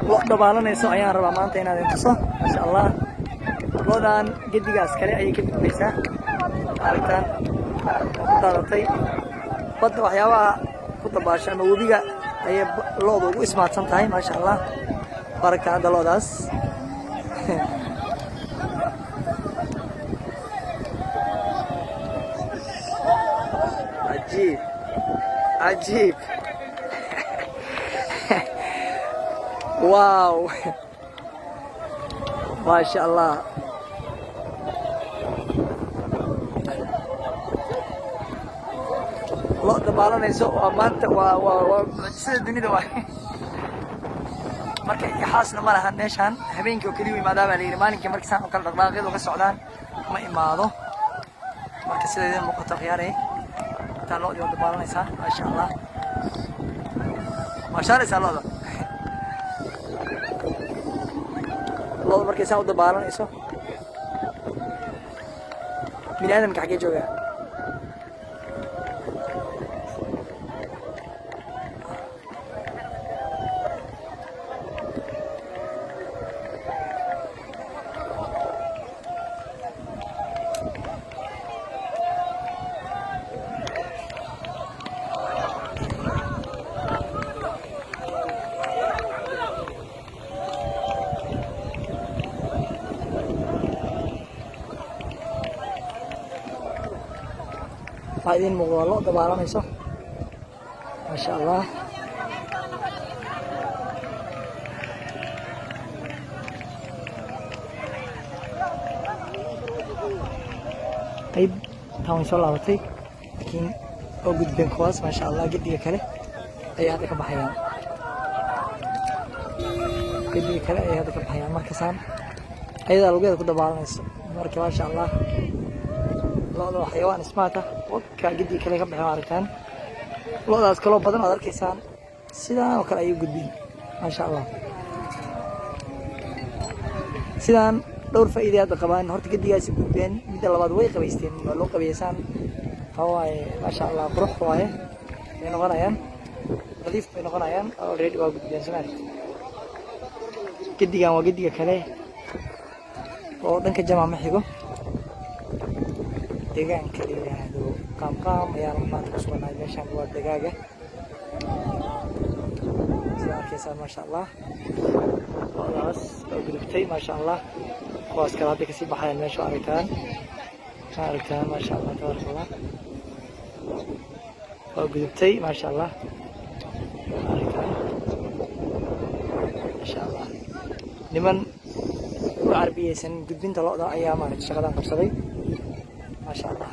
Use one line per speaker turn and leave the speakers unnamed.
lo dabaalanayso ayaan rabaa maanta inaad intuso masha Allah lodan gedigaas kale ayay ka bixaysaa aragtaan ku daadatay badda waxyaabaha ku dabaasha ama webiga ayay loodu ugu ismaadsan tahay masha Allah aragtaan hadda loodaas عجيب عجيب واو ما شاء الله الله dabaalanayso waa maanta waa sida dunida waa marka xaasna ma lahan meeshan habeenkii oo kaliya imaada baa la yiri maalinkii markii saan kala dhaqaaqeedu ka socdaan ma imaado marka sideedeen muuqato khiyaarey تعالوا اليوم دبارنا يسار ما شاء الله ما شاء الله يسار الله بركي يسار دبارنا يسار من آدم كحكي جويا بعدين مغالو dabaalanayso ما شاء الله طيب تاون soo laabatay laakiin oo gudbeen kuwaas ما شاء الله gediga kale ay hadda ka baxayaan gediga kale ay hadda ka baxayaan markaasaan ayada lugeeda ku dabaalanayso marka ما شاء الله لوضع حيوان اسماته وكا جدي كله كبح ماركان لوضع كلو بدن هذا الكيسان سيدان وكلا أيو جدين ما شاء الله سيدان دور فائدة هذا كمان هرت جدي جالس جدين مثل الله بعد ويق بيستين لو كبيسان هو ما شاء الله بروح هو بينو غنايان نظيف بينو غنايان أو ريد واجد جدين سمعت جدي جام وجدي كله ودن كجماعة محيكو deegaanka la yiraahdo qaamqaam ayaa maanta ku sugnaay meeshan waa degaaga sida arkaysaa ma sha Allah walaas oo gudubtay ma sha Allah kuwaas kala hadda kasii baxayaan meesha aragtaan ma sha Allah tabaarakallah oo gudubtay ma sha Allah aragtaan ma sha Allah niman u arbiyaysan gudbinta looda ayaa maanta shaqadan qabsaday ما شاء الله